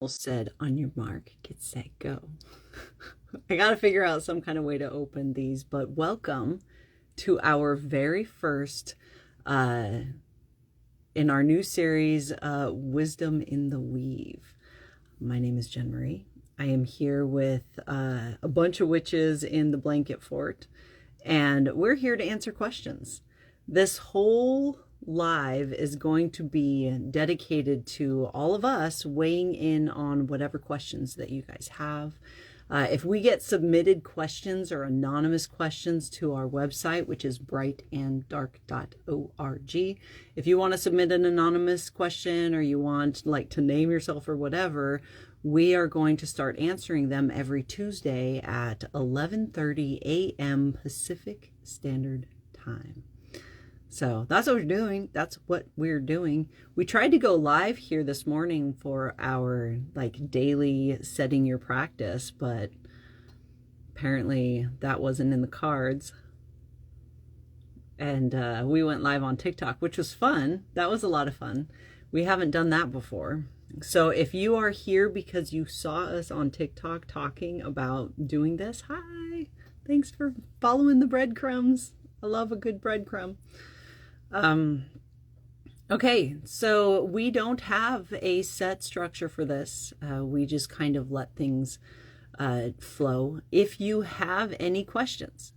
Said on your mark, get set, go. I gotta figure out some kind of way to open these, but welcome to our very first in our new series, Wisdom in the Weave. My name is Jen Marie. I am here with a bunch of witches in the blanket fort, and we're here to answer questions. This whole live is going to be dedicated to all of us weighing in on whatever questions that you guys have. If we get submitted questions or anonymous questions to our website, which is brightanddark.org, if you want to submit an anonymous question or you want to name yourself or whatever, we are going to start answering them every Tuesday at 11:30 a.m. Pacific Standard Time. So that's what we're doing. We tried to go live here this morning for our daily setting your practice, but apparently that wasn't in the cards. And we went live on TikTok, which was fun. That was a lot of fun. We haven't done that before. So if you are here because you saw us on TikTok talking about doing this, hi. Thanks for following the breadcrumbs. I love a good breadcrumb. Okay, so we don't have a set structure for this. We just kind of let things flow. If you have any questions,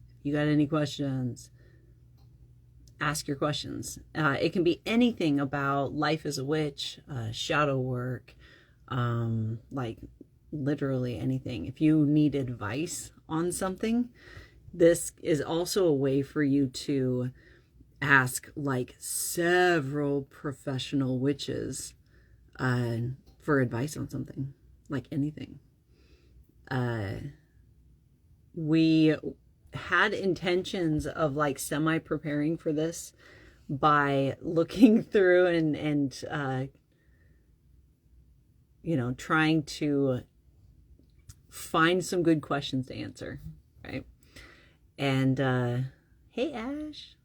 ask your questions. It can be anything about life as a witch, shadow work, literally anything. If you need advice on something, this is also a way for you to ask several professional witches for advice on something, anything. We had intentions of semi-preparing for this by looking through and trying to find some good questions to answer, right? And hey Ash.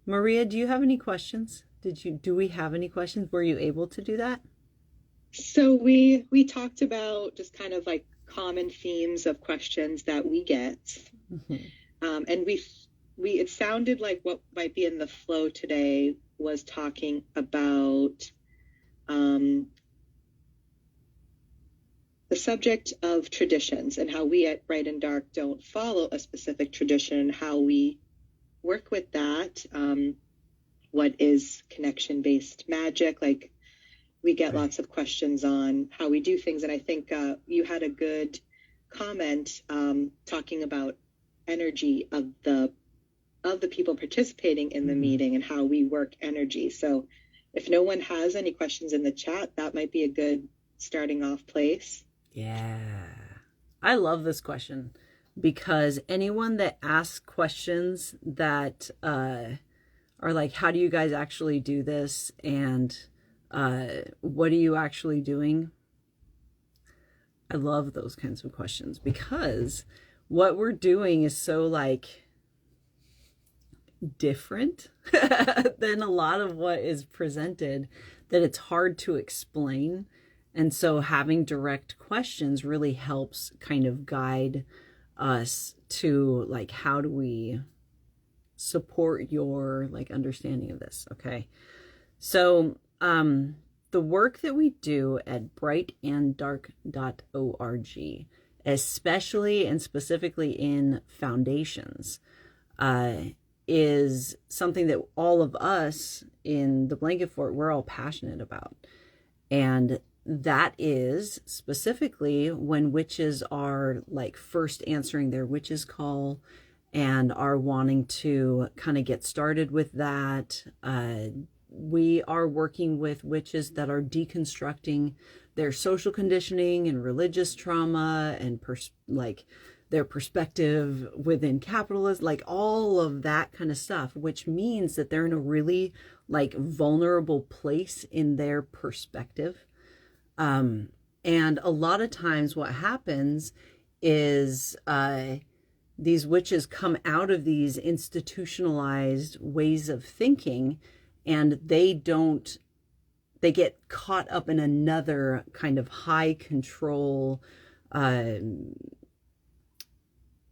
Maria, do you have any questions? Do we have any questions? Were you able to do that? So we talked about just kind of common themes of questions that we get. Mm-hmm. And it sounded like what might be in the flow today was talking about the subject of traditions and how we at Bright and Dark don't follow a specific tradition, how we work with that. What is connection-based magic? We get lots of questions on how we do things, and I think you had a good comment talking about energy of the people participating in the meeting and how we work energy. So if no one has any questions in the chat, that might be a good starting off place. Yeah, I love this question, because anyone that asks questions that are how do you guys actually do this, and what are you actually doing? I love those kinds of questions, because what we're doing is so different than a lot of what is presented that it's hard to explain. And so having direct questions really helps kind of guide us to how do we support your understanding of this. Okay, so the work that we do at brightanddark.org, especially and specifically in foundations, is something that all of us in the blanket fort, we're all passionate about. And that is specifically when witches are first answering their witch's call and are wanting to kind of get started with that. We are working with witches that are deconstructing their social conditioning and religious trauma and their perspective within capitalism, all of that kind of stuff, which means that they're in a really vulnerable place in their perspective. And a lot of times what happens is these witches come out of these institutionalized ways of thinking, and they they get caught up in another kind of high control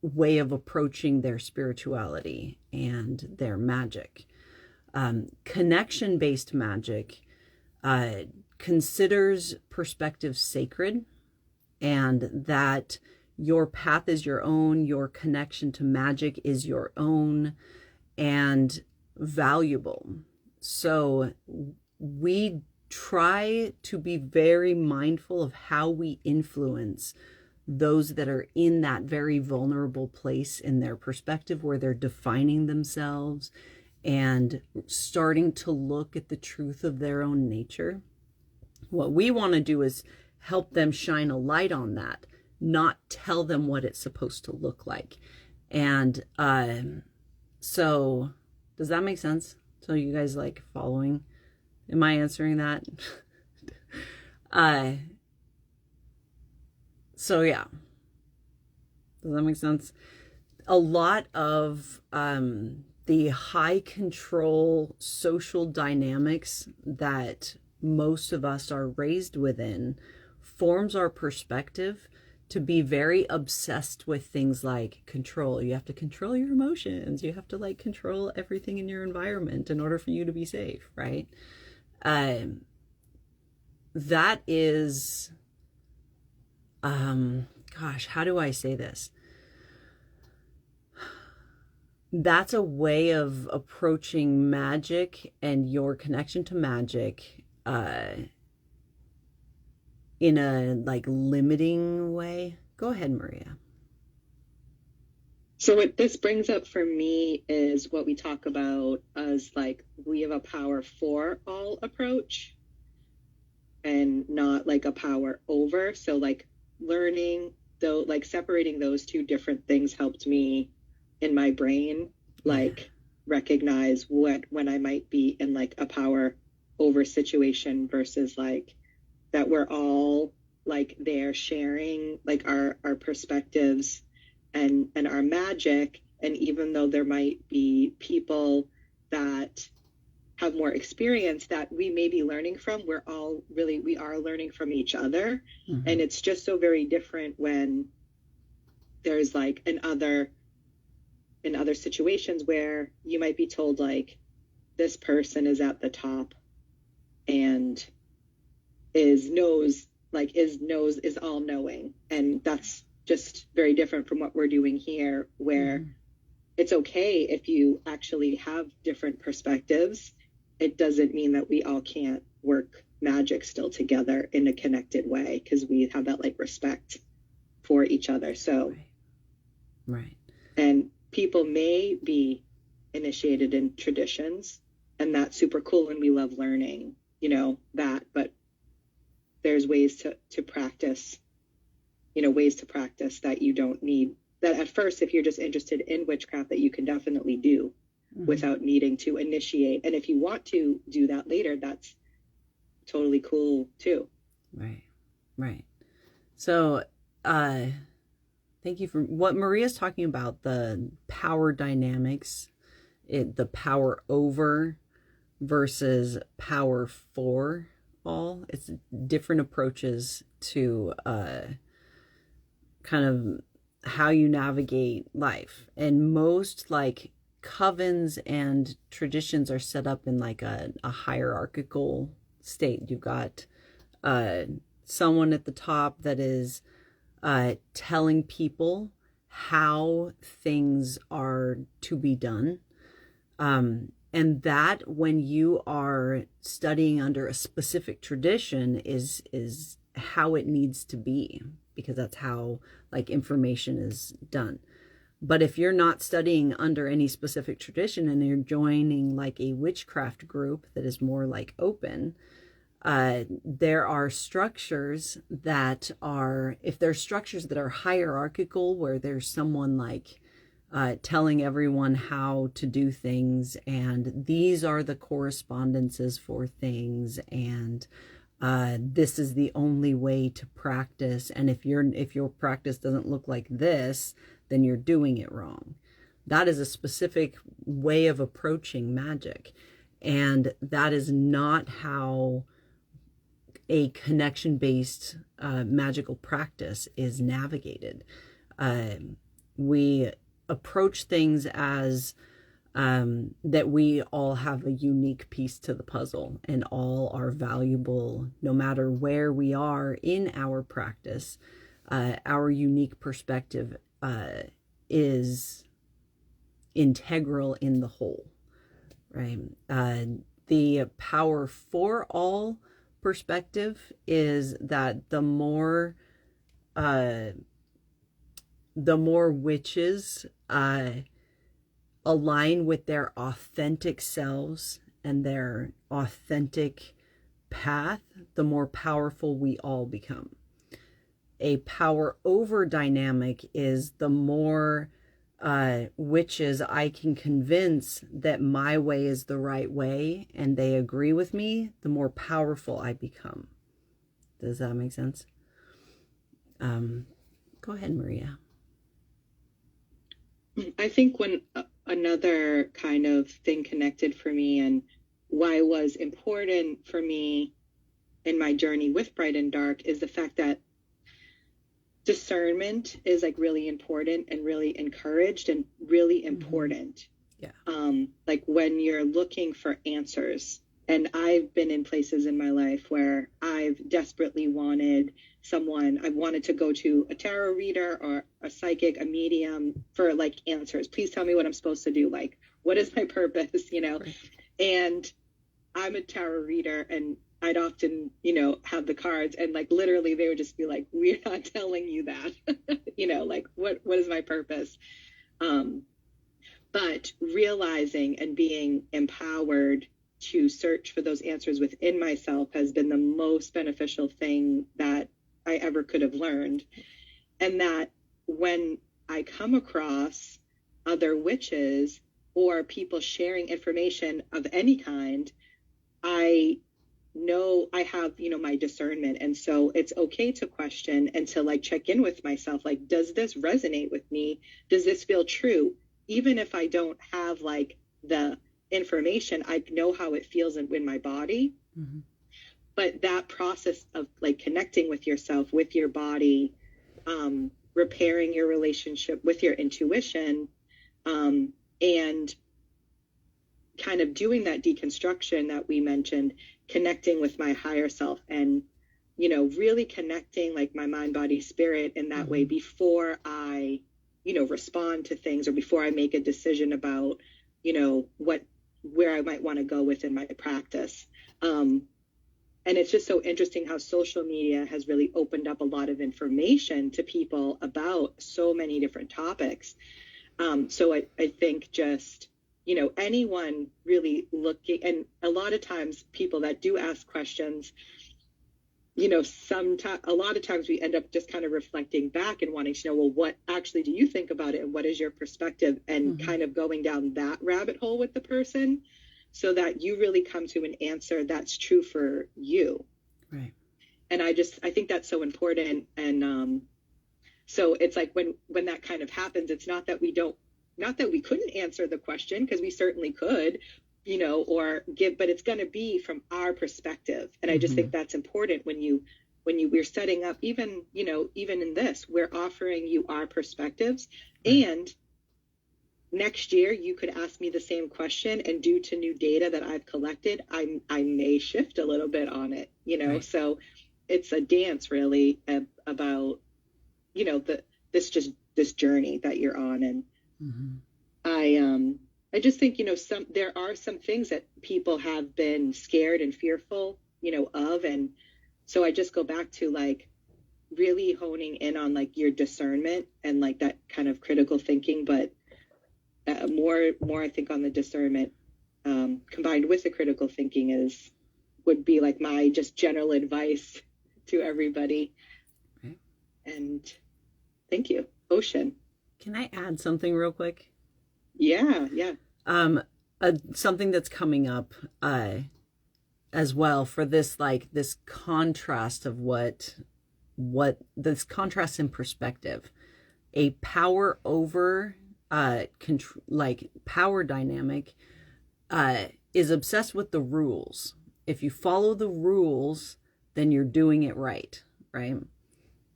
way of approaching their spirituality and their magic. Connection-based magic considers perspective sacred, and that your path is your own, your connection to magic is your own and valuable. So we try to be very mindful of how we influence those that are in that very vulnerable place in their perspective, where they're defining themselves and starting to look at the truth of their own nature. What we want to do is help them shine a light on that, not tell them what it's supposed to look like. And so does that make sense? So you guys like following? Am I answering that? So yeah, does that make sense? A lot of the high control social dynamics that most of us are raised within forms our perspective to be very obsessed with things like control. You have to control your emotions. You have to like control everything in your environment in order for you to be safe, right? That is, gosh, how do I say this? That's a way of approaching magic and your connection to magic in a like limiting way. Go ahead, Maria. So what this brings up for me is what we talk about as like we have a power for all approach and not like a power over. So like learning though, like separating those two different things helped me in my brain, like recognize when I might be in like a power over situation versus like that we're all like there sharing like our perspectives and our magic. And even though there might be people that have more experience that we may be learning from, we are learning from each other. Mm-hmm. And it's just so very different when there's like in other situations where you might be told like this person is at the top and is all knowing, and that's just very different from what we're doing here, where mm-hmm. It's okay if you actually have different perspectives. It doesn't mean that we all can't work magic still together in a connected way, because we have that like respect for each other. So right. And people may be initiated in traditions, and that's super cool, and we love learning, that, but there's ways to practice, ways to practice that you don't need, that at first, if you're just interested in witchcraft, that you can definitely do mm-hmm. without needing to initiate. And if you want to do that later, that's totally cool too. Right. So, thank you for what Maria's talking about, the power dynamics, the power over versus power for all. It's different approaches to kind of how you navigate life. And most like covens and traditions are set up in like a hierarchical state. You've got someone at the top that is telling people how things are to be done. And that when you are studying under a specific tradition is how it needs to be, because that's how like information is done. But if you're not studying under any specific tradition and you're joining like a witchcraft group that is more like open, there are structures that are, if there's structures that are hierarchical, where there's someone like telling everyone how to do things, and these are the correspondences for things, and this is the only way to practice, and if your practice doesn't look like this, then you're doing it wrong. That is a specific way of approaching magic, and that is not how a connection-based magical practice is navigated. We approach things as that we all have a unique piece to the puzzle and all are valuable no matter where we are in our practice. Our unique perspective is integral in the whole, right? The power for all perspective is that the more witches align with their authentic selves and their authentic path, the more powerful we all become. A power over dynamic is the more witches I can convince that my way is the right way and they agree with me, the more powerful I become. Does that make sense? Go ahead, Maria. I think when another kind of thing connected for me and why it was important for me in my journey with Bright and Dark is the fact that discernment is like really important and really encouraged and really important. Yeah. Like when you're looking for answers. And I've been in places in my life where I've desperately wanted someone, I wanted to go to a tarot reader or a psychic, a medium for like answers. Please tell me what I'm supposed to do. Like, what is my purpose, you know? Right. And I'm a tarot reader and I'd often, you know, have the cards and like literally they would just be like, we're not telling you that, you know, like what is my purpose? But realizing and being empowered to search for those answers within myself has been the most beneficial thing that I ever could have learned. And that when I come across other witches or people sharing information of any kind, I know I have, you know, my discernment. And so it's okay to question and to like check in with myself. Like, does this resonate with me? Does this feel true? Even if I don't have like the information, I know how it feels in my body. Mm-hmm. But that process of like connecting with yourself, with your body, repairing your relationship with your intuition, and kind of doing that deconstruction that we mentioned, connecting with my higher self and, you know, really connecting like my mind, body, spirit in that way before I, you know, respond to things or before I make a decision about, you know, where I might want to go within my practice. And it's just so interesting how social media has really opened up a lot of information to people about so many different topics. So I think just, you know, anyone really looking, and a lot of times people that do ask questions, you know, a lot of times we end up just kind of reflecting back and wanting to know, well, what actually do you think about it? And what is your perspective? And kind of going down that rabbit hole with the person so that you really come to an answer that's true for you. Right. And I think that's so important. And so it's like when that kind of happens, it's not that we couldn't answer the question, because we certainly could, you know, but it's going to be from our perspective. And I just think that's important when we're setting up, even in this, we're offering you our perspectives. Right. And next year you could ask me the same question, and due to new data that I've collected, I may shift a little bit on it, you know. Right. So it's a dance really about, you know, this journey that you're on. And I just think, you know, there are some things that people have been scared and fearful, you know, of. And so I just go back to like really honing in on like your discernment and like that kind of critical thinking, but more I think on the discernment combined with the critical thinking would be like my just general advice to everybody. Okay. And thank you. Ocean. Can I add something real quick? Yeah. Something that's coming up as well for this, like this contrast of what this contrast in perspective, a power over like power dynamic is obsessed with the rules. If you follow the rules, then you're doing it right, right?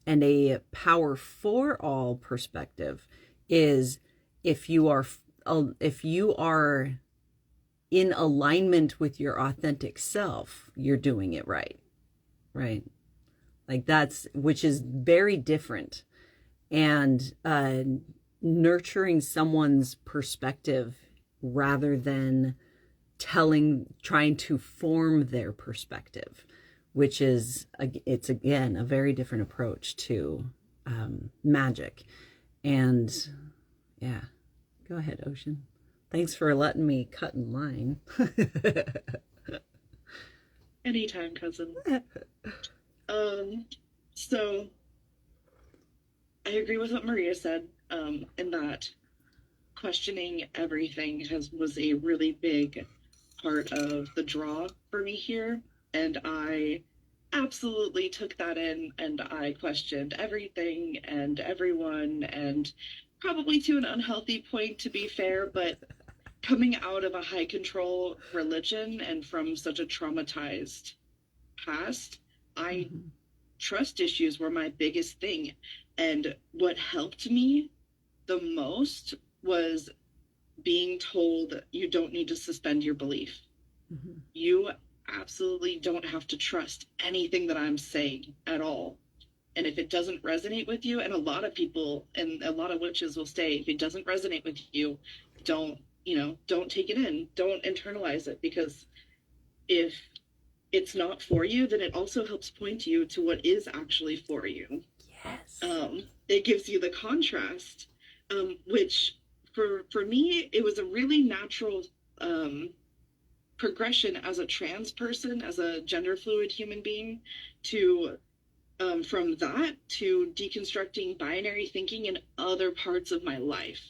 And a power for all perspective is if you are if you are in alignment with your authentic self, you're doing it right, right? Like that's, which is very different. And nurturing someone's perspective rather than trying to form their perspective, which is, it's again a very different approach to magic. And yeah, go ahead, Ocean. Thanks for letting me cut in line. Anytime, cousin. So I agree with what Maria said, in that questioning everything was a really big part of the draw for me here. And I absolutely took that in, and I questioned everything and everyone, and probably to an unhealthy point, to be fair, but coming out of a high control religion and from such a traumatized past, I trust issues were my biggest thing. And what helped me the most was being told you don't need to suspend your belief. Mm-hmm. You absolutely don't have to trust anything that I'm saying at all. And if it doesn't resonate with you, and a lot of people and a lot of witches will say, if it doesn't resonate with you, don't take it in, don't internalize it, because if it's not for you, then it also helps point you to what is actually for you. Yes. It gives you the contrast, which for me, it was a really natural progression as a trans person, as a gender fluid human being, to from that to deconstructing binary thinking in other parts of my life.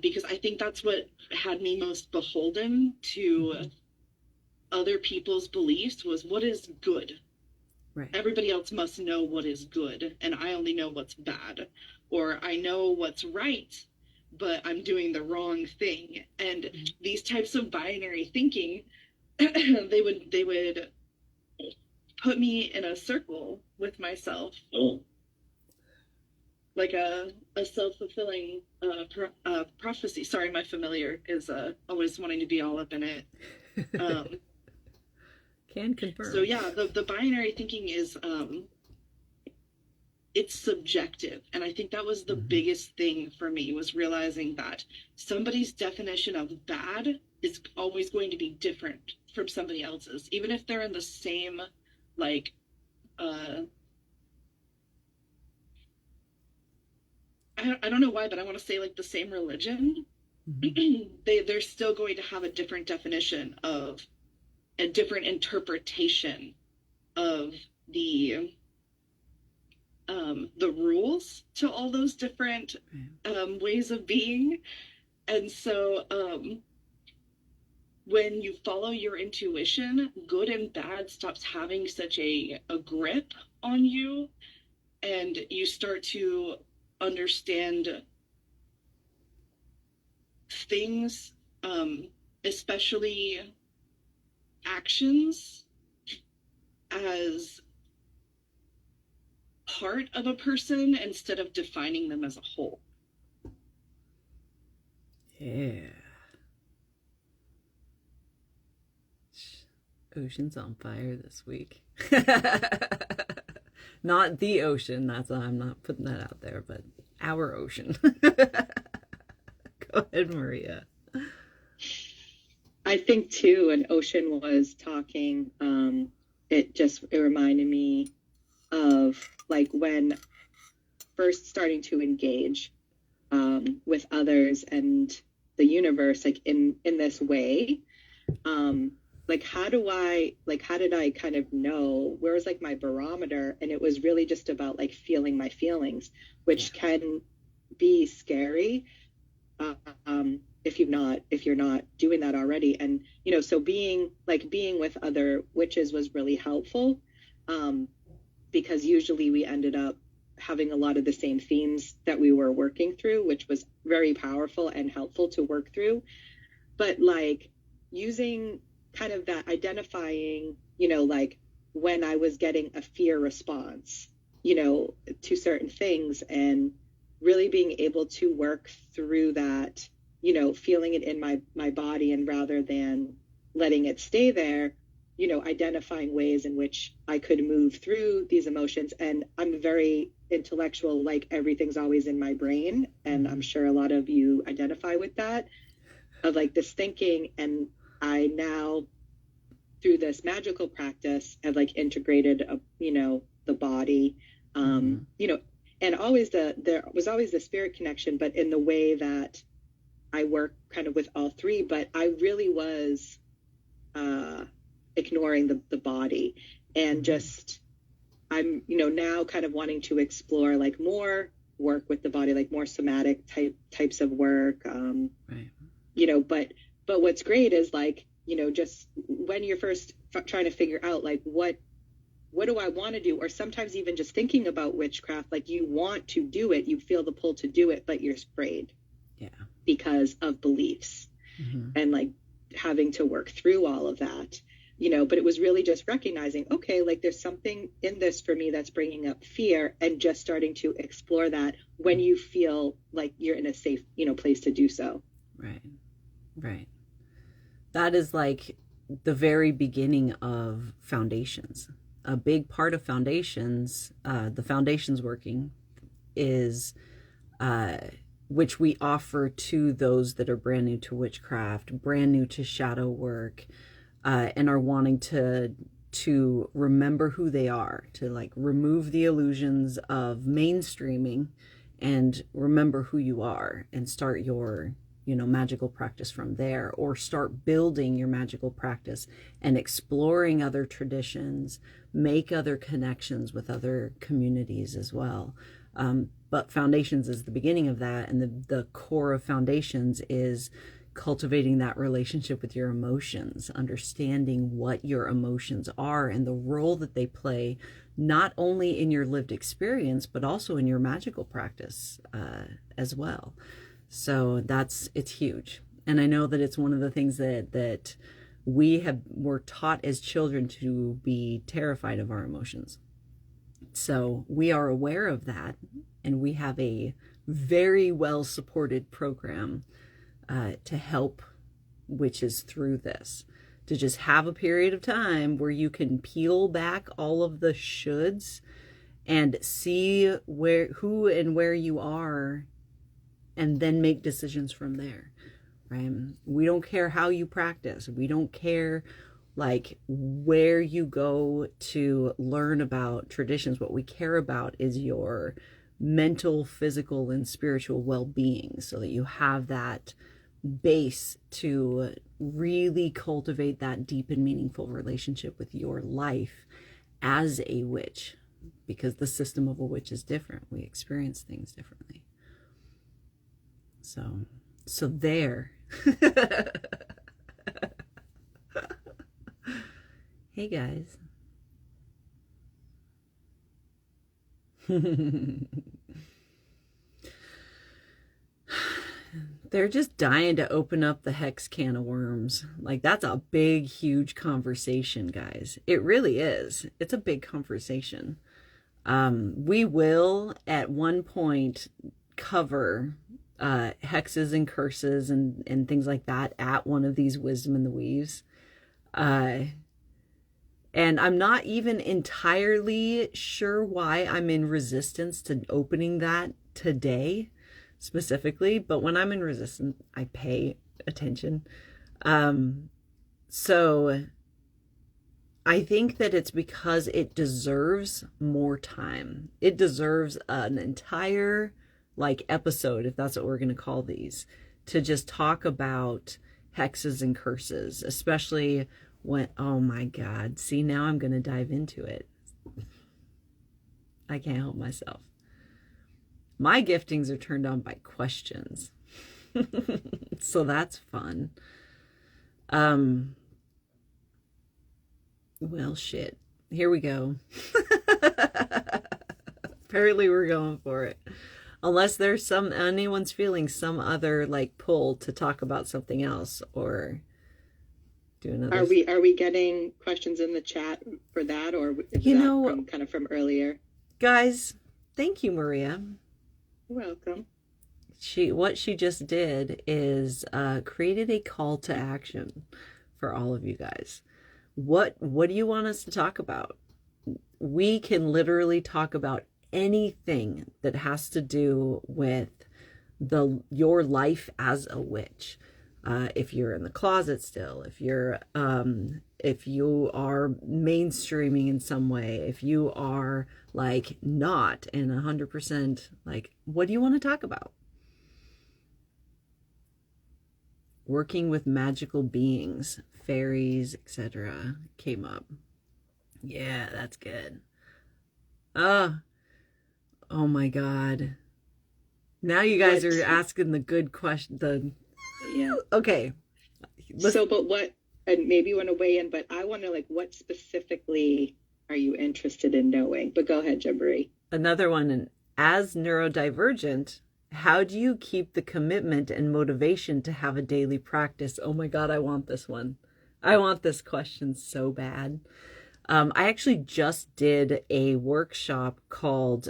Because I think that's what had me most beholden to other people's beliefs, was what is good. Right. Everybody else must know what is good, and I only know what's bad. Or I know what's right, but I'm doing the wrong thing. And these types of binary thinking, they would put me in a circle with myself. Oh. Like a self-fulfilling prophecy. Sorry, my familiar is always wanting to be all up in it. Can confirm. So yeah, the binary thinking is it's subjective, and I think that was the biggest thing for me, was realizing that somebody's definition of bad is always going to be different from somebody else's, even if they're in the same like I don't know why, but I want to say like the same religion. They're still going to have a different definition of a different interpretation of the rules to all those different ways of being. And so when you follow your intuition, good and bad stops having such a grip on you, and you start to understand things, especially actions, as part of a person instead of defining them as a whole. Yeah. Ocean's on fire this week. Not the ocean, I'm not putting that out there, but our ocean. Go ahead, Maria. I think too, when Ocean was talking, it reminded me of like when first starting to engage with others and the universe, like in this way. Like how did I kind of know where was like my barometer? And it was really just about like feeling my feelings, which can be scary if you're not doing that already. And so being with other witches was really helpful, because usually we ended up having a lot of the same themes that we were working through, which was very powerful and helpful to work through. But like using kind of that identifying, like when I was getting a fear response, you know, to certain things, and really being able to work through that, you know, feeling it in my body, and rather than letting it stay there, you know, identifying ways in which I could move through these emotions. And I'm very intellectual, like everything's always in my brain. And I'm sure a lot of you identify with that, of like this thinking. And I now, through this magical practice, have like integrated, you know, the body, you know, and always there was always the spirit connection, but in the way that I work kind of with all three. But I really was ignoring the body, and just, I'm, you know, now kind of wanting to explore like more work with the body, like more somatic types of work, Right. you know. But what's great is like, you know, just when you're first trying to figure out like what do I want to do, or sometimes even just thinking about witchcraft, like you want to do it, you feel the pull to do it, but you're afraid, Yeah. because of beliefs, and like having to work through all of that, you know. But it was really just recognizing, okay, like there's something in this for me that's bringing up fear, and just starting to explore that when you feel like you're in a safe, you know, place to do so. Right. Right. That is like the very beginning of foundations. A big part of foundations, the foundations working, is which we offer to those that are brand new to witchcraft, brand new to shadow work, and are wanting to remember who they are, to like remove the illusions of mainstreaming and remember who you are, and start your, you know, magical practice from there, or start building your magical practice and exploring other traditions, make other connections with other communities as well. But foundations is the beginning of that, and the core of foundations is cultivating that relationship with your emotions, understanding what your emotions are and the role that they play, not only in your lived experience, but also in your magical practice as well. So it's huge. And I know that it's one of the things that were taught as children to be terrified of our emotions. So we are aware of that, and we have a very well supported program to help witches through this, to just have a period of time where you can peel back all of the shoulds and see who and where you are, and then make decisions from there. Right? We don't care how you practice. We don't care like where you go to learn about traditions. What we care about is your mental, physical, and spiritual well-being, so that you have that base to really cultivate that deep and meaningful relationship with your life as a witch, because the system of a witch is different. We experience things differently. So there. Hey guys. They're just dying to open up the hex can of worms. Like, that's a big, huge conversation, guys. It really is. It's a big conversation. We will at one point cover hexes and curses and things like that at one of these Wisdom in the Weaves. And I'm not even entirely sure why I'm in resistance to opening that today specifically, but when I'm in resistance, I pay attention. So I think that it's because it deserves more time. It deserves an entire like episode, if that's what we're going to call these, to just talk about hexes and curses, especially when, oh my God, see, now I'm going to dive into it. I can't help myself. My giftings are turned on by questions. So that's fun. Well, shit. Here we go. Apparently we're going for it. Unless there's anyone's feeling some other like pull to talk about something else, or Do another. Are we getting questions in the chat for that, or is You that know, kind of from earlier? guys, thank you, Maria. You're welcome. What she just did is created a call to action for all of you guys. What do you want us to talk about? We can literally talk about anything that has to do with your life as a witch. If you're in the closet still, if you are mainstreaming in some way, if you are like not and 100% like, what do you want to talk about? Working with magical beings, fairies, etc. came up. Yeah, that's good. Oh my God. Now you guys are asking the good question. Okay. So, but what, and maybe you want to weigh in, but I want to like, what specifically are you interested in knowing? But go ahead, Jamboree. Another one, as neurodivergent, how do you keep the commitment and motivation to have a daily practice? Oh my God, I want this one. I want this question so bad. I actually just did a workshop called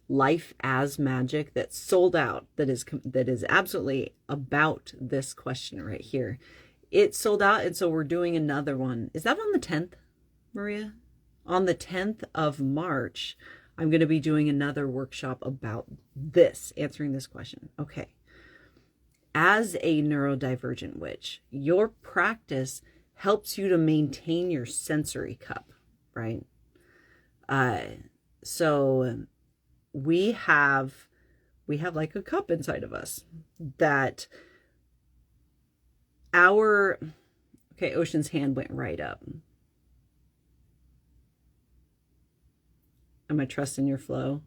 Life as Magic that sold out, that is absolutely about this question right here. It sold out, and so we're doing another one. Is that on the 10th, Maria? On the 10th of March, I'm going to be doing another workshop about this, answering this question. Okay. As a neurodivergent witch, your practice helps you to maintain your sensory cup, right? So we have like a cup inside of us that okay, Ocean's hand went right up. Am I trusting your flow?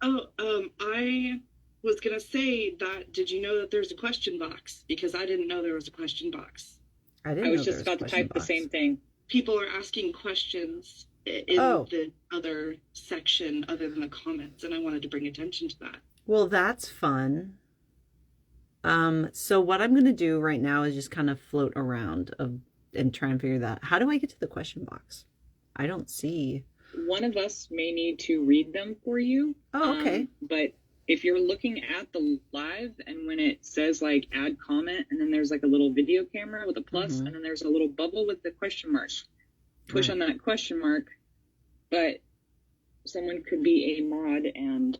Oh, I was gonna say that. Did you know that there's a question box? Because I didn't know there was a question box. I was just about to type the same thing. People are asking questions in the other section other than the comments, and I wanted to bring attention to that. Well, that's fun. So what I'm going to do right now is just kind of float around and try and figure that. How do I get to the question box? I don't see. One of us may need to read them for you. Oh, okay. But if you're looking at the live, and when it says like add comment, and then there's like a little video camera with a plus, and then there's a little bubble with the question mark. Push on that question mark. But someone could be a mod and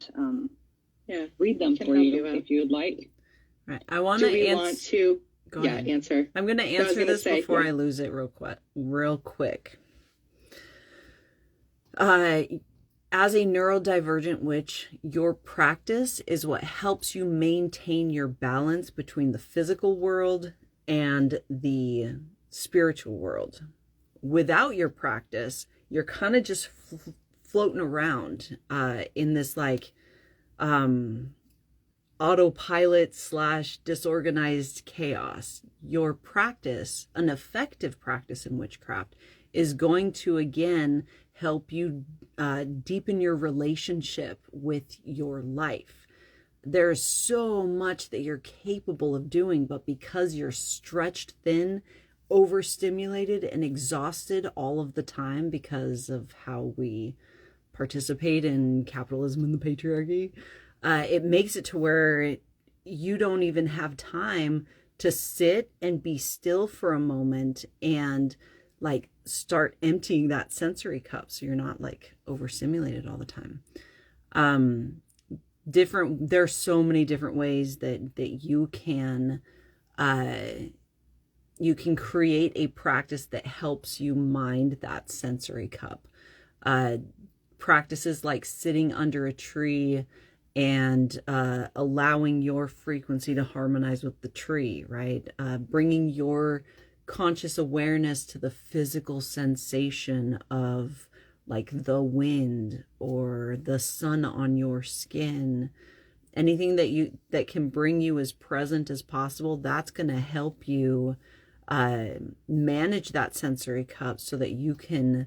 read them for you if you would like. Right. I want to answer. Go ahead. Answer. I'm going to answer this before I lose it real quick. As a neurodivergent witch, your practice is what helps you maintain your balance between the physical world and the spiritual world. Without your practice, you're kind of just floating around in this like autopilot / disorganized chaos. Your practice, an effective practice in witchcraft, is going to again help you deepen your relationship with your life. There's so much that you're capable of doing, but because you're stretched thin, overstimulated, and exhausted all of the time because of how we participate in capitalism and the patriarchy, it makes it to where you don't even have time to sit and be still for a moment and like start emptying that sensory cup so you're not like overstimulated all the time. There's so many different ways that you can create a practice that helps you mind that sensory cup. Practices like sitting under a tree and allowing your frequency to harmonize with the tree, right? Bringing your conscious awareness to the physical sensation of like the wind or the sun on your skin. Anything that can bring you as present as possible, that's going to help you manage that sensory cup so that you can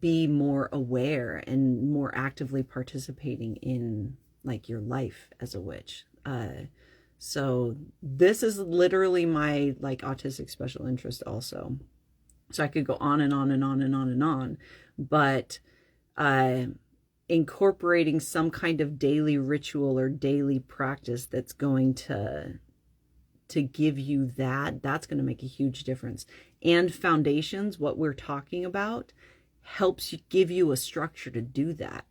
be more aware and more actively participating in like your life as a witch. So this is literally my like autistic special interest also. So I could go on and on and on and on and on, but uh, incorporating some kind of daily ritual or daily practice that's going to give you that's going to make a huge difference. And foundations, what we're talking about, helps you give you a structure to do that.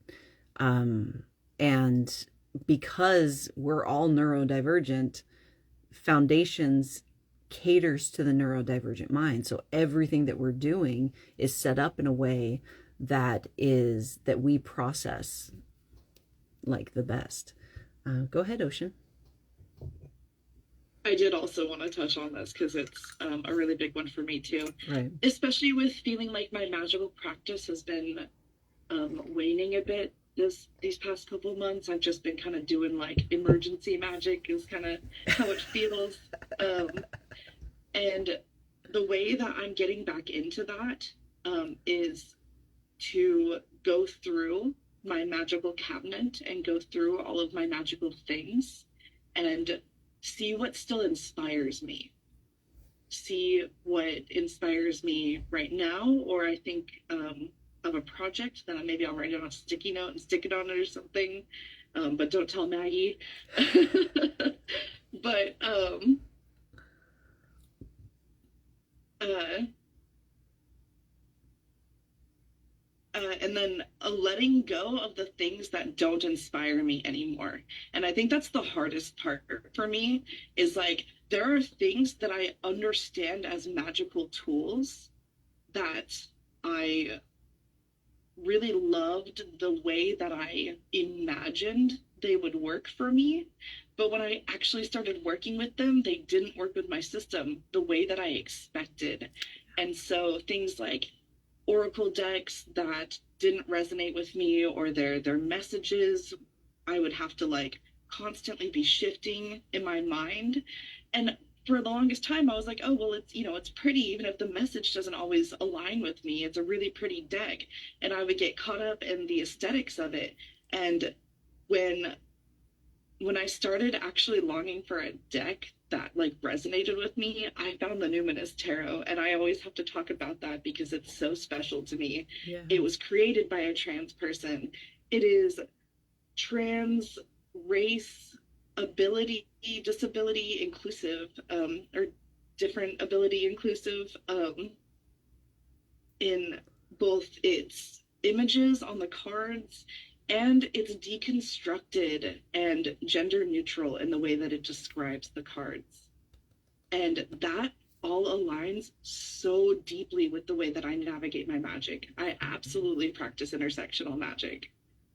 And because we're all neurodivergent, foundations caters to the neurodivergent mind. So everything that we're doing is set up in a way that we process like the best. Go ahead, Ocean. I did also want to touch on this because it's a really big one for me too. Right. Especially with feeling like my magical practice has been waning a bit these past couple months. I've just been kind of doing like emergency magic is kind of how it feels. And the way that I'm getting back into that is to go through my magical cabinet and go through all of my magical things and see what still inspires me. See what inspires me right now, or I think of a project that maybe I'll write it on a sticky note and stick it on it or something. But don't tell Maggie. But and then a letting go of the things that don't inspire me anymore. And I think that's the hardest part for me is like, there are things that I understand as magical tools that I really loved the way that I imagined they would work for me. But when I actually started working with them, they didn't work with my system the way that I expected. And so things like oracle decks that didn't resonate with me, or their messages, I would have to like constantly be shifting in my mind. And for the longest time I was like, oh well, it's, you know, it's pretty even if the message doesn't always align with me. It's a really pretty deck. And I would get caught up in the aesthetics of it. And when I started actually longing for a deck that like resonated with me, I found the Numinous Tarot, and I always have to talk about that because it's so special to me. Yeah. It was created by a trans person. It is trans, race, ability, disability inclusive, or different ability inclusive, in both its images on the cards, and it's deconstructed and gender neutral in the way that it describes the cards. And that all aligns so deeply with the way that I navigate my magic. I absolutely practice intersectional magic.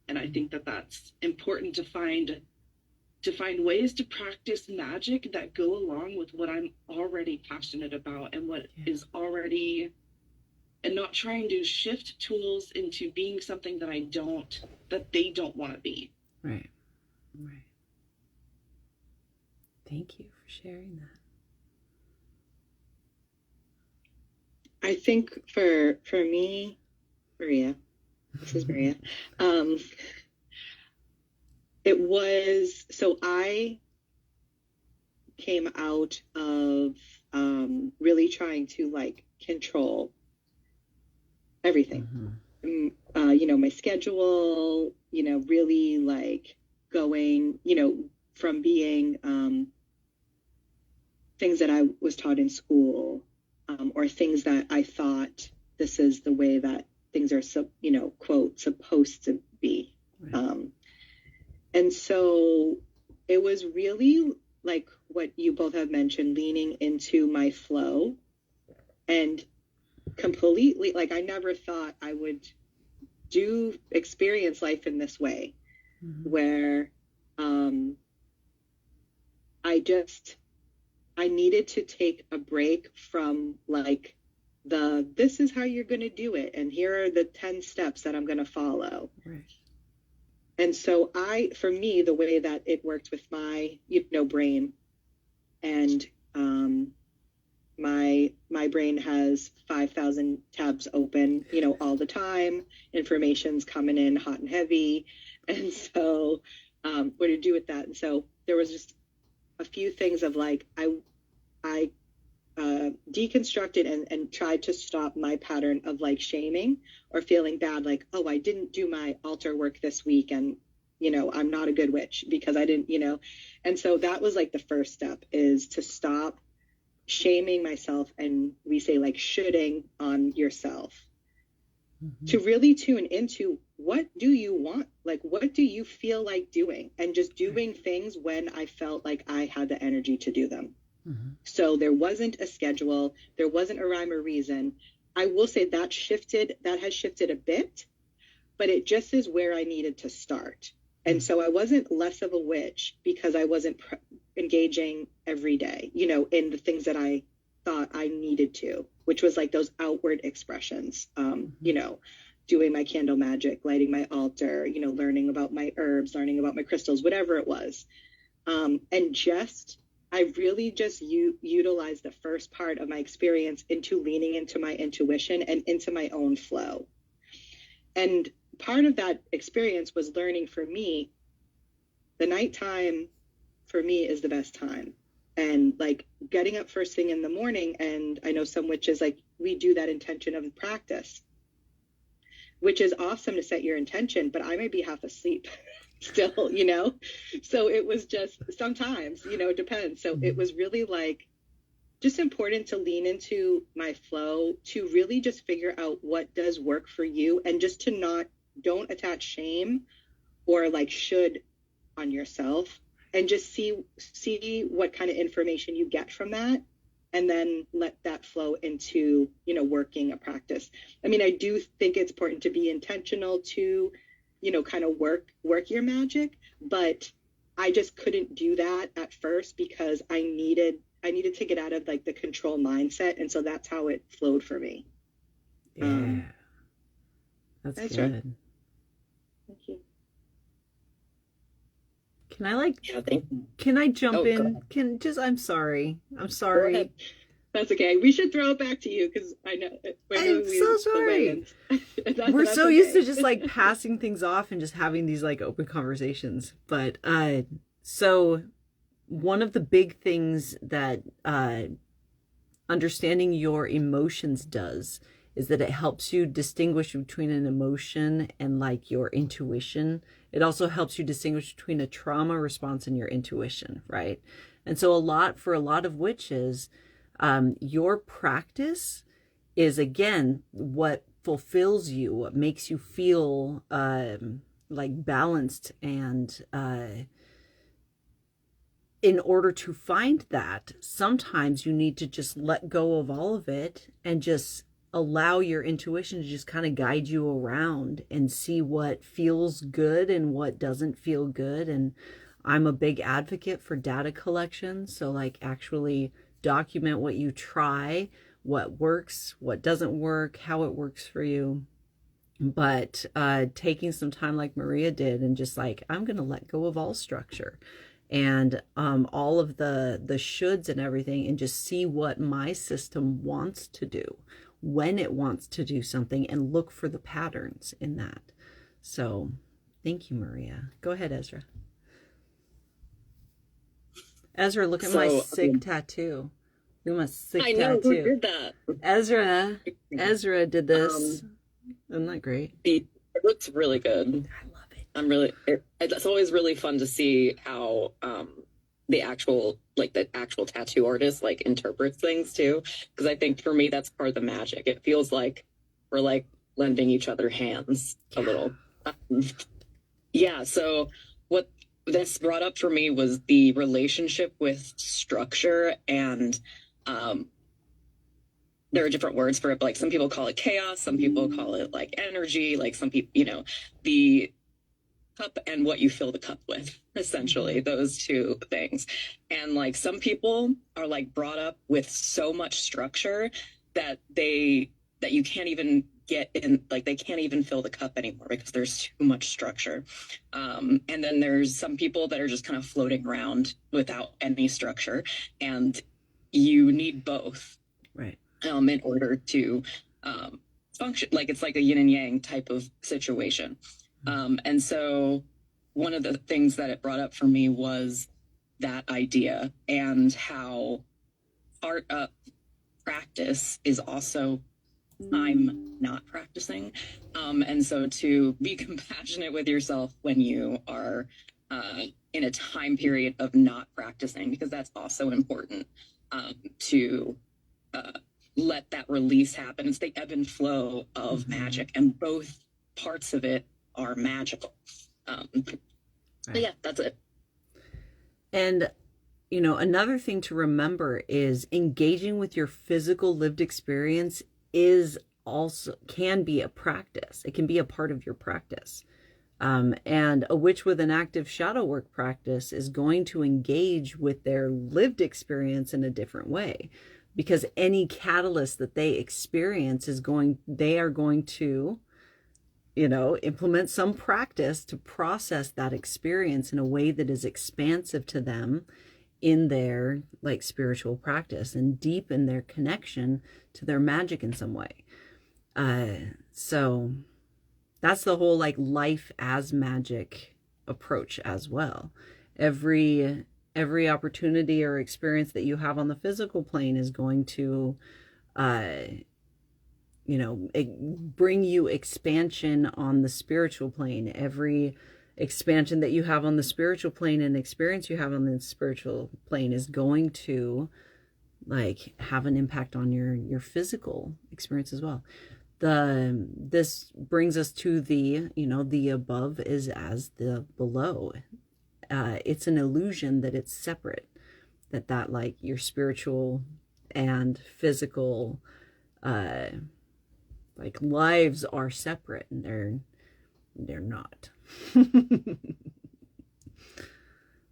And I think that that's important to find ways to practice magic that go along with what I'm already passionate about and what is already, and not trying to shift tools into being something that they don't want to be. Right. Thank you for sharing that. I think for me, Maria, this is Maria. It was, so I came out of really trying to like control everything. You know, my schedule, you know, really like going, you know, from being things that I was taught in school, or things that I thought this is the way that things are, you know, quote, supposed to be. Right. And so it was really like what you both have mentioned, leaning into my flow, and completely, like, I never thought I would experience life in this way, where I needed to take a break from like this is how you're going to do it, and here are the 10 steps that I'm going to follow. Right. And so for me, the way that it worked with my, you know, brain, and my brain has 5,000 tabs open, you know, all the time. Information's coming in hot and heavy. And so what to do with that? And so there was just a few things of like, I deconstructed and tried to stop my pattern of like shaming or feeling bad, like, oh, I didn't do my altar work this week, and I'm not a good witch because I didn't, and so that was like the first step, is to stop shaming myself, and we say like shoulding on yourself, to really tune into what do you want, like what do you feel like doing, and just doing things when I felt like I had the energy to do them. So there wasn't a schedule, there wasn't a rhyme or reason. I will say that has shifted a bit, but it just is where I needed to start. And so I wasn't less of a witch because I wasn't engaging every day, in the things that I thought I needed to, which was like those outward expressions, doing my candle magic, lighting my altar, learning about my herbs, learning about my crystals, whatever it was. I really just utilized the first part of my experience into leaning into my intuition and into my own flow. And part of that experience was learning, for me, the nighttime for me is the best time. And like getting up first thing in the morning, and I know some witches, like we do that intention of practice, which is awesome to set your intention, but I may be half asleep still, so it was just sometimes, it depends. So it was really like just important to lean into my flow, to really just figure out what does work for you, and just to don't attach shame or like should on yourself, and just see what kind of information you get from that, and then let that flow into, working a practice. I mean, I do think it's important to be intentional to, kind of work your magic, but I just couldn't do that at first because I needed to get out of like the control mindset. And so that's how it flowed for me. Yeah. That's good. Right. Thank you. Can I thank you. Can I jump in? I'm sorry. That's okay. We should throw it back to you because I know. I'm so sorry. We're so okay. Used to just like passing things off and just having these like open conversations. But so one of the big things that understanding your emotions does is that it helps you distinguish between an emotion and like your intuition. It also helps you distinguish between a trauma response and your intuition, right? And so for a lot of witches, your practice is, again, what fulfills you, what makes you feel like balanced. And in order to find that, sometimes you need to just let go of all of it and just allow your intuition to just kind of guide you around and see what feels good and what doesn't feel good. And I'm a big advocate for data collection. So like actually document what you try, what works, what doesn't work, how it works for you. But taking some time like Maria did and just like, I'm going to let go of all structure and all of the shoulds and everything, and just see what my system wants to do when it wants to do something, and look for the patterns in that. So thank you, Maria. Go ahead, Ezra. Look at my sick tattoo. Look at my sick tattoo. I know, who did that? Ezra did this. Isn't that great? It looks really good. I love it. It's always really fun to see how the actual tattoo artist like interprets things too, because I think for me that's part of the magic. It feels like we're like lending each other hands a little. Yeah, so what this brought up for me was the relationship with structure, and there are different words for it, but like some people call it chaos, some people call it like energy, like some people, the cup and what you fill the cup with, essentially, those two things. And like some people are like brought up with so much structure that you can't even get in, like they can't even fill the cup anymore because there's too much structure. And then there's some people that are just kind of floating around without any structure, and you need both, right? In order to function. Like it's like a yin and yang type of situation. And so one of the things that it brought up for me was that idea, and how part of practice is also time not practicing. And so to be compassionate with yourself when you are in a time period of not practicing, because that's also important, to let that release happen. It's the ebb and flow of magic, and both parts of it are magical. But yeah, that's it. And you know, another thing to remember is engaging with your physical lived experience is also can be a practice. It can be a part of your practice. And a witch with an active shadow work practice is going to engage with their lived experience in a different way, because any catalyst that they experience they are going to, you know, implement some practice to process that experience in a way that is expansive to them in their like spiritual practice and deepen their connection to their magic in some way. So that's the whole like life as magic approach as well. Every opportunity or experience that you have on the physical plane is going to you know, bring you expansion on the spiritual plane. Every expansion that you have on the spiritual plane and experience you have on the spiritual plane is going to like have an impact on your physical experience as well. This brings us to the, you know, the above is as the below. It's an illusion that it's separate, that like your spiritual and physical like lives are separate, and they're not.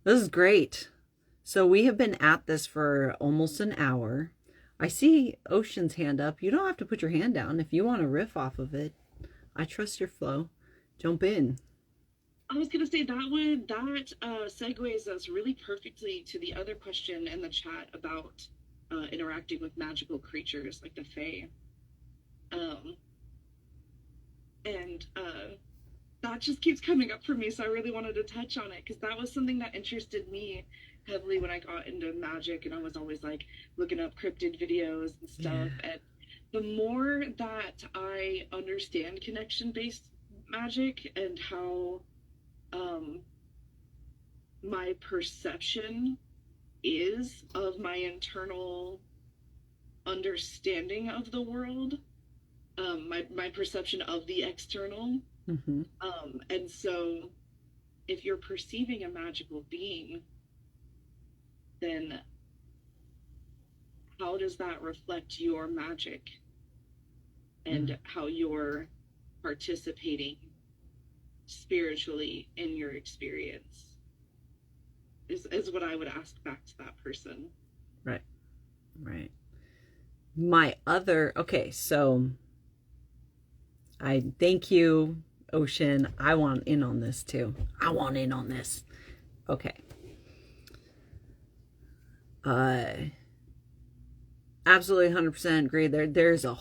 This is great. So we have been at this for almost an hour. I see Ocean's hand up. You don't have to put your hand down if you want to riff off of it. I trust your flow. Jump in. I was gonna say that segues us really perfectly to the other question in the chat about interacting with magical creatures like the Fae. And that just keeps coming up for me, so I really wanted to touch on it because that was something that interested me heavily when I got into magic, and I was always like looking up cryptid videos and stuff. Yeah. And the more that I understand connection-based magic and how my perception is of my internal understanding of the world, my perception of the external. Mm-hmm. And so if you're perceiving a magical being, then how does that reflect your magic and how you're participating spiritually in your experience is what I would ask back to that person. Right. Okay, so I thank you, Ocean. I want in on this too. I want in on this. Okay. Absolutely 100% agree. There's a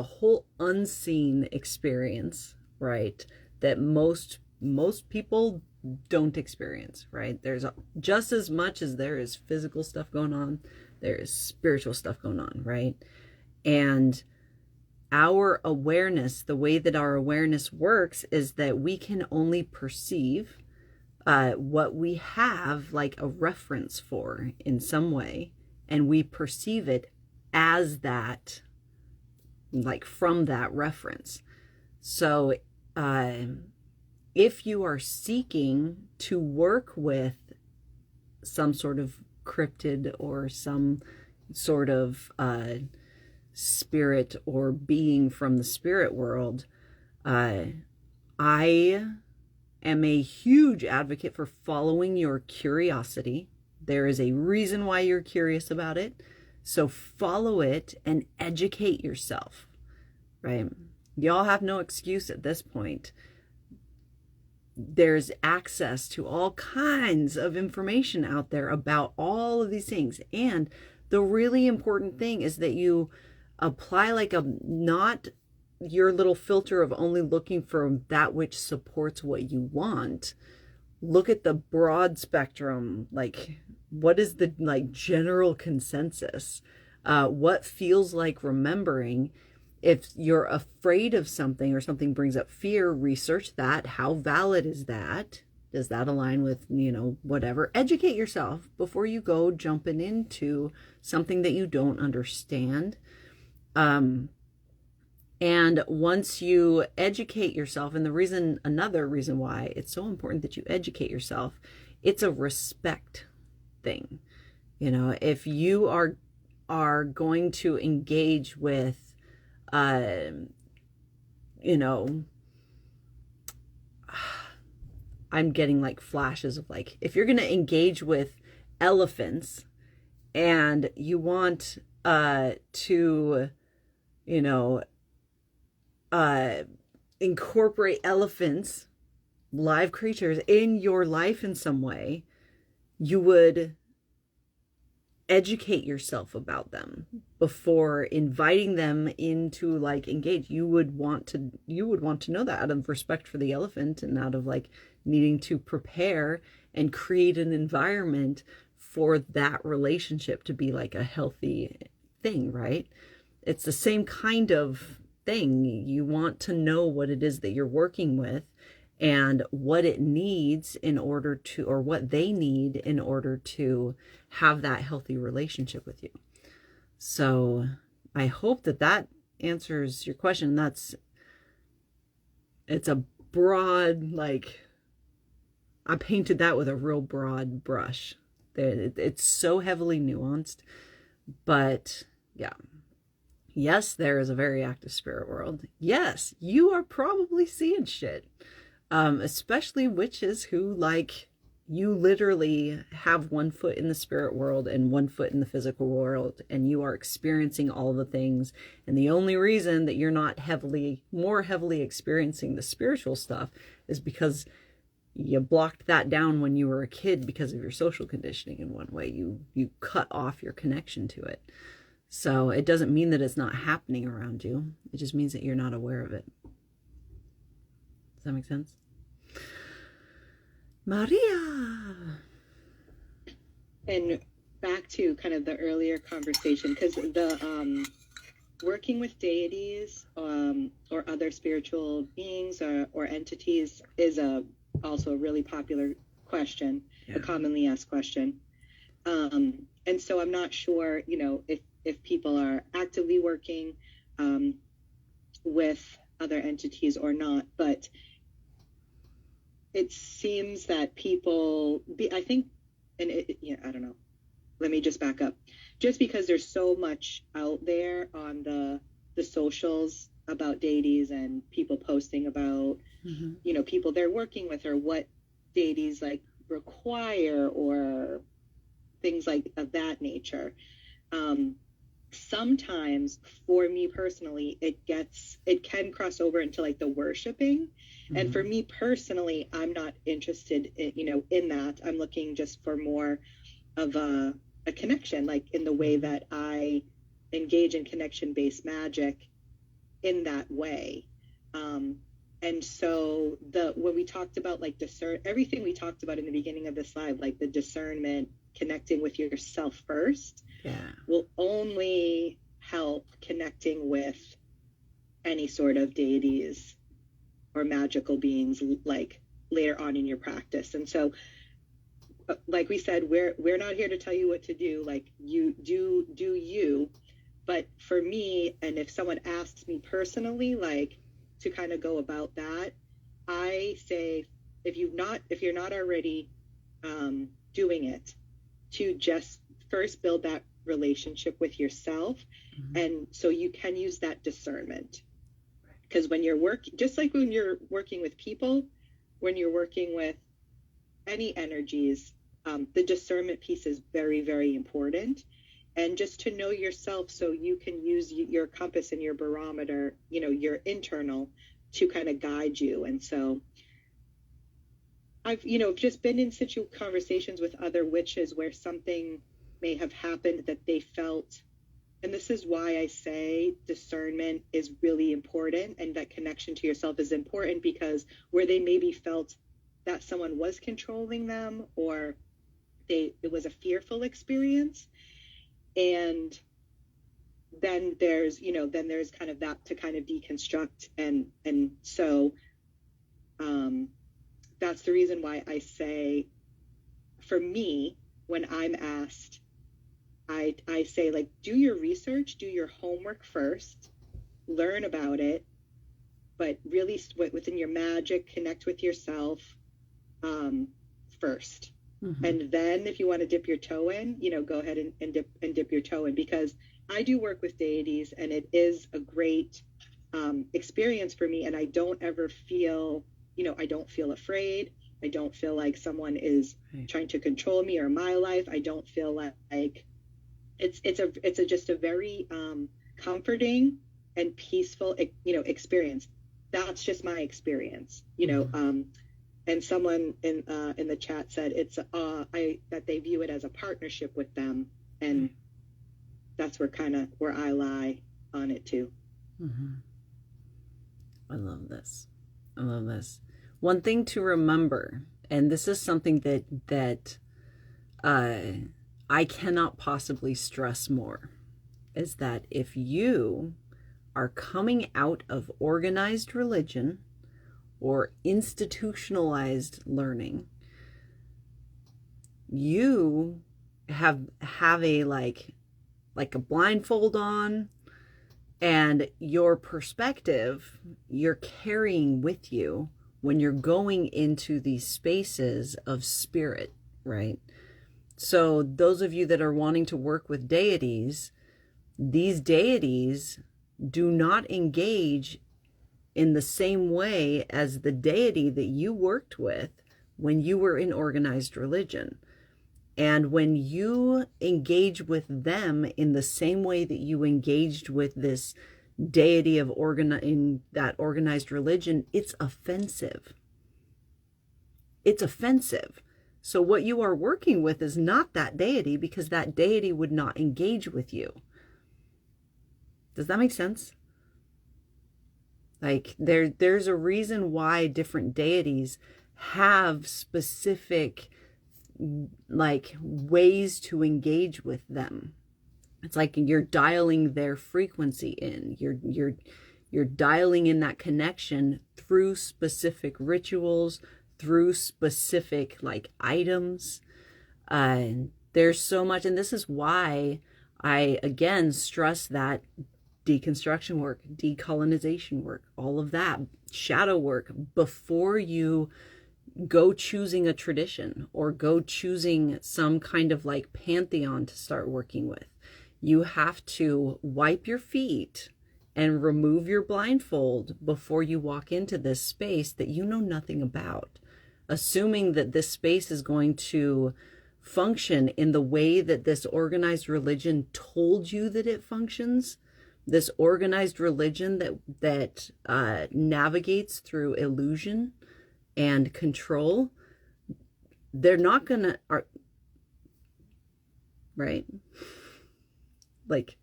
whole unseen experience, right, that most people don't experience, right? There's just as much as there is physical stuff going on, there is spiritual stuff going on, right? And our awareness, the way that our awareness works is that we can only perceive what we have like a reference for in some way, and we perceive it as that, like from that reference. So if you are seeking to work with some sort of cryptid or some sort of spirit or being from the spirit world, I am a huge advocate for following your curiosity. There is a reason why you're curious about it. So follow it and educate yourself, right? Y'all have no excuse at this point. There's access to all kinds of information out there about all of these things. And the really important thing is that you apply like not your little filter of only looking for that which supports what you want, look at the broad spectrum, like what is the like general consensus, what feels like remembering. If you're afraid of something or something brings up fear, research that. How valid is that? Does that align with, whatever? Educate yourself before you go jumping into something that you don't understand. And once you educate yourself, and another reason why it's so important that you educate yourself, it's a respect thing. If you are going to engage with, I'm getting like flashes of like, if you're going to engage with elephants and you want to, you know, incorporate elephants, live creatures, in your life in some way, you would educate yourself about them before inviting them into like engage. You would want to know that, out of respect for the elephant and out of like needing to prepare and create an environment for that relationship to be like a healthy thing, right? It's the same kind of thing. You want to know what it is that you're working with and what it needs in order to, or what they need in order to have that healthy relationship with you. So I hope that answers your question. It's a broad, like, I painted that with a real broad brush. It's so heavily nuanced, but yeah. Yes, there is a very active spirit world. Yes, you are probably seeing shit. Especially witches who, like, you literally have one foot in the spirit world and one foot in the physical world, and you are experiencing all the things. And the only reason that you're not more heavily experiencing the spiritual stuff is because you blocked that down when you were a kid because of your social conditioning. In one way, you cut off your connection to it. So it doesn't mean that it's not happening around you. It just means that you're not aware of it. Does that make sense? Maria. And back to kind of the earlier conversation, because the working with deities or other spiritual beings or entities is also a really popular question, a commonly asked question. And so I'm not sure, if people are actively working with other entities or not, but it seems that people, I think, and I don't know, let me just back up. Just because there's so much out there on the socials about deities and people posting about, people they're working with or what deities like require or things like of that nature. Sometimes for me personally, it can cross over into like the worshiping. And for me personally, I'm not interested in that. I'm looking just for more of a connection, like in the way that I engage in connection-based magic in that way. And so when we talked about like everything we talked about in the beginning of this live, like the discernment, connecting with yourself first, will only help connecting with any sort of deities or magical beings like later on in your practice. And so, like we said, we're not here to tell you what to do. Like, you do you. But for me, and if someone asks me personally, like, to kind of go about that, I say, if you're not already doing it, to just first build that relationship with yourself. And so you can use that discernment, because when you're just like when you're working with people, when you're working with any energies, the discernment piece is very, very important. And just to know yourself, so you can use your compass and your barometer, your internal, to kind of guide you. And so I've just been in conversations with other witches where something may have happened that they felt, and this is why I say discernment is really important, and that connection to yourself is important, because where they maybe felt that someone was controlling them, or it was a fearful experience. And then there's kind of that to kind of deconstruct. And so that's the reason why I say, for me, when I'm asked, I say, like, do your research, do your homework first, learn about it, but really within your magic, connect with yourself first. Mm-hmm. And then if you want to dip your toe in, go ahead and dip your toe in, because I do work with deities, and it is a great experience for me. And I don't ever feel, I don't feel afraid. I don't feel like someone is trying to control me or my life. I don't feel like it's just a very comforting and peaceful, experience. That's just my experience, and someone in the chat said that they view it as a partnership with them, and that's where I lie on it too. Mm-hmm. I love this. One thing to remember, and this is something that I cannot possibly stress more, is that if you are coming out of organized religion or institutionalized learning, you have a like a blindfold on, and your perspective you're carrying with you when you're going into these spaces of spirit, right? So those of you that are wanting to work with deities, these deities do not engage in the same way as the deity that you worked with when you were in organized religion. And when you engage with them in the same way that you engaged with this deity in that organized religion, it's offensive. It's offensive. So what you are working with is not that deity, because that deity would not engage with you. Does that make sense? Like there's a reason why different deities have specific like ways to engage with them. It's like you're dialing their frequency in. You're dialing in that connection through specific rituals, through specific like items. There's so much, and this is why I again stress that deconstruction work, decolonization work, all of that shadow work before you go choosing a tradition or go choosing some kind of like pantheon to start working with. You have to wipe your feet and remove your blindfold before you walk into this space that you know nothing about, assuming that this space is going to function in the way that this organized religion told you that it functions. This organized religion that navigates through illusion and control. They're not gonna, right? Like,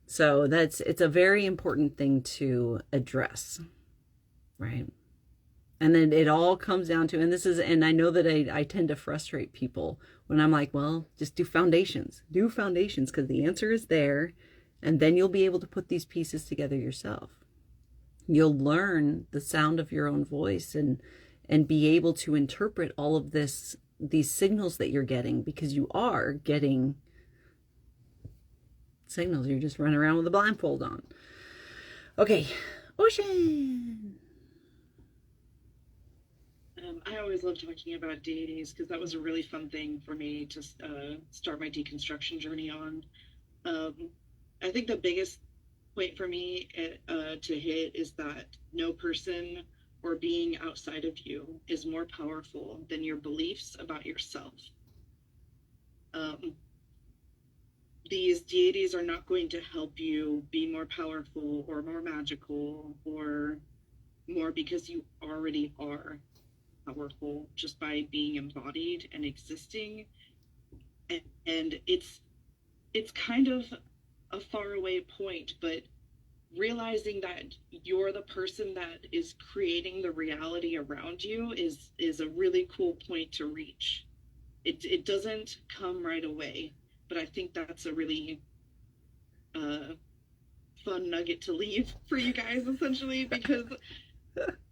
so it's a very important thing to address, right? And then it all comes down to, and I know that I tend to frustrate people when I'm like, well, just do foundations, because the answer is there, and then you'll be able to put these pieces together yourself. You'll learn the sound of your own voice and be able to interpret all of these signals that you're getting, because you are getting signals. You're just running around with a blindfold on. Okay, Ocean. I always love talking about deities because that was a really fun thing for me to start my deconstruction journey on. I think the biggest point for me to hit is that no person or being outside of you is more powerful than your beliefs about yourself. These deities are not going to help you be more powerful or more magical or more, because you already are powerful just by being embodied and existing. And it's kind of a faraway point, but realizing that you're the person that is creating the reality around you is a really cool point to reach. It doesn't come right away, but I think that's a really fun nugget to leave for you guys, essentially, because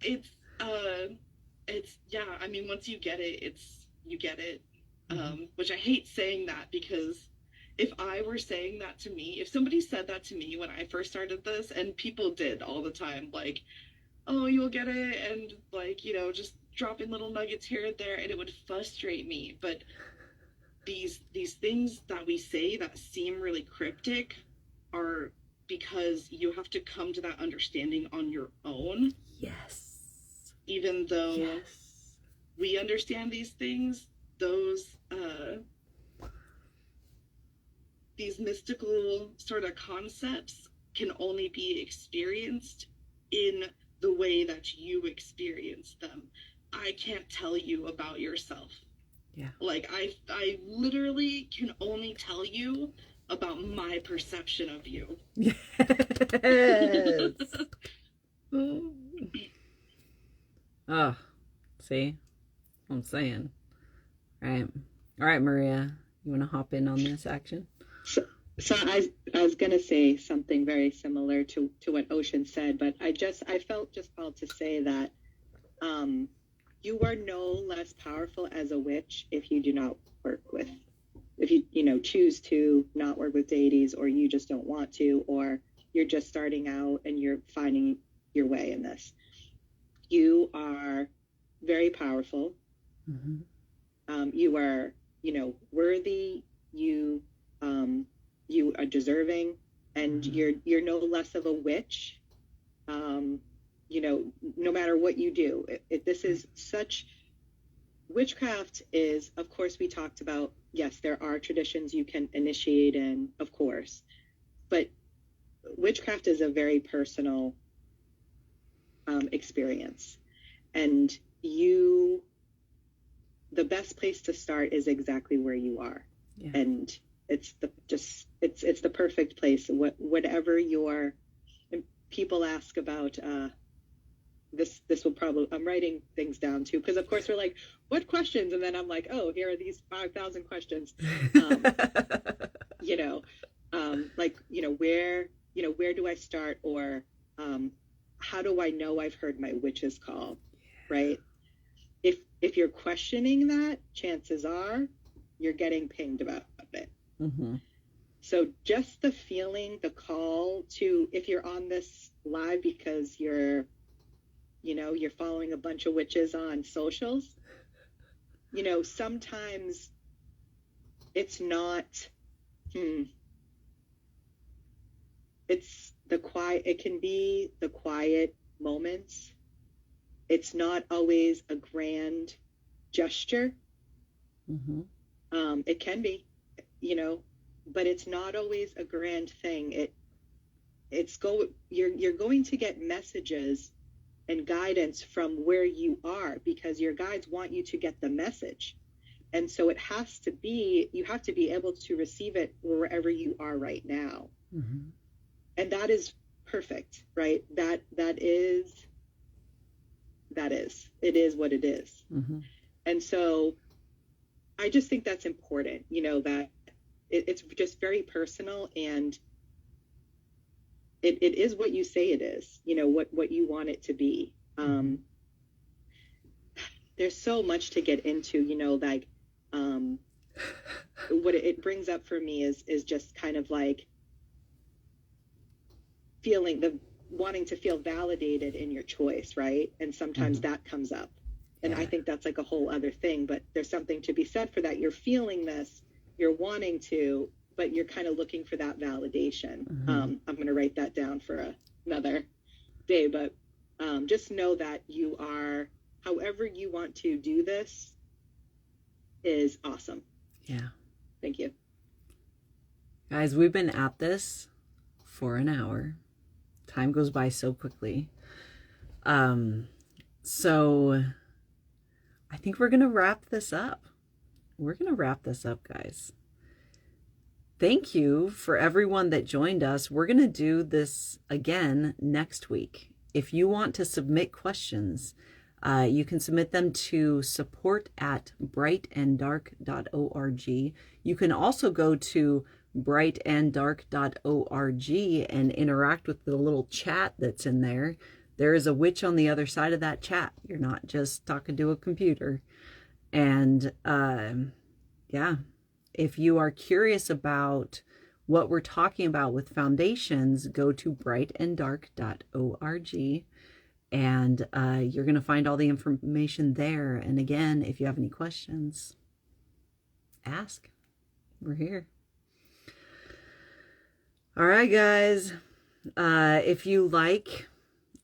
it's yeah, I mean, once you get it, you get it. Which I hate saying that, because if I were saying that to me, if somebody said that to me when I first started this, and people did all the time, like, oh, you'll get it, and like, just dropping little nuggets here and there, and it would frustrate me. But these things that we say that seem really cryptic are because you have to come to that understanding on your own. Yes. Even though we understand these things, these mystical sort of concepts can only be experienced in the way that you experience them. I can't tell you about yourself. Yeah. Like, I literally can only tell you about my perception of you. Yes. Oh, see? I'm saying. Right. All right, Maria, you want to hop in on this action? So I was going to say something very similar to what Ocean said, but I felt just called to say that you are no less powerful as a witch if you do not work with, if you choose to not work with deities, or you just don't want to, or you're just starting out and you're finding your way in this. You are very powerful. Mm-hmm. You are, worthy. You are deserving, and you're no less of a witch. No matter what you do, this is such. Witchcraft is, of course, we talked about, yes, there are traditions you can initiate in, of course, but witchcraft is a very personal experience, and the best place to start is exactly where you are. Yeah. And it's the perfect place. Whatever people ask about, this will probably, I'm writing things down too, because of course we're like, what questions? And then I'm like, oh, here are these 5,000 questions. Where do I start? Or how do I know I've heard my witch's call? Right? If you're questioning that, chances are you're getting pinged about it. Mm-hmm. So just the feeling, the call to, if you're on this live because you're following a bunch of witches on socials, sometimes it's not, it's the quiet, it can be the quiet moments. It's not always a grand gesture. Mm-hmm. It can be, but it's not always a grand thing. You're going to get messages and guidance from where you are, because your guides want you to get the message. And so you have to be able to receive it wherever you are right now. Mm-hmm. And that is perfect, right? It is what it is. Mm-hmm. And so I just think that's important, that it's just very personal, and it is what you say it is, what you want it to be. There's so much to get into, what it brings up for me is just kind of like wanting to feel validated in your choice, right? And sometimes that comes up. And I think that's like a whole other thing, but there's something to be said for that. You're feeling this, you're wanting to, but you're kind of looking for that validation. I'm going to write that down for another day, but just know that you are, however you want to do this is awesome. Yeah. Thank you. Guys, we've been at this for an hour. Time goes by so quickly. So I think we're going to wrap this up. Guys. thank you for everyone that joined us. We're going to do this again next week. If you want to submit questions, you can submit them to support@brightanddark.org. You can also go to brightanddark.org and interact with the little chat that's in there. There is a witch on the other side of that chat. You're not just talking to a computer. And yeah, if you are curious about what we're talking about with foundations, go to brightanddark.org, and you're going to find all the information there. And again, if you have any questions, ask. We're here. All right, guys. If you like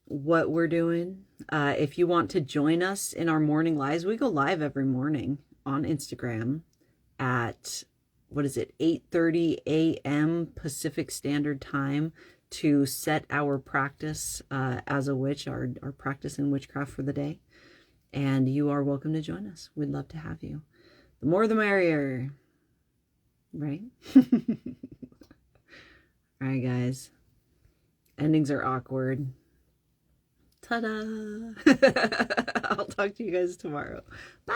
what we're doing, if you want to join us in our morning lives, we go live every morning on Instagram at, 8:30 a.m. Pacific Standard Time to set our practice as a witch, our practice in witchcraft for the day. And you are welcome to join us. We'd love to have you. The more the merrier, right? All right, guys. Endings are awkward. Ta-da! I'll talk to you guys tomorrow. Bye!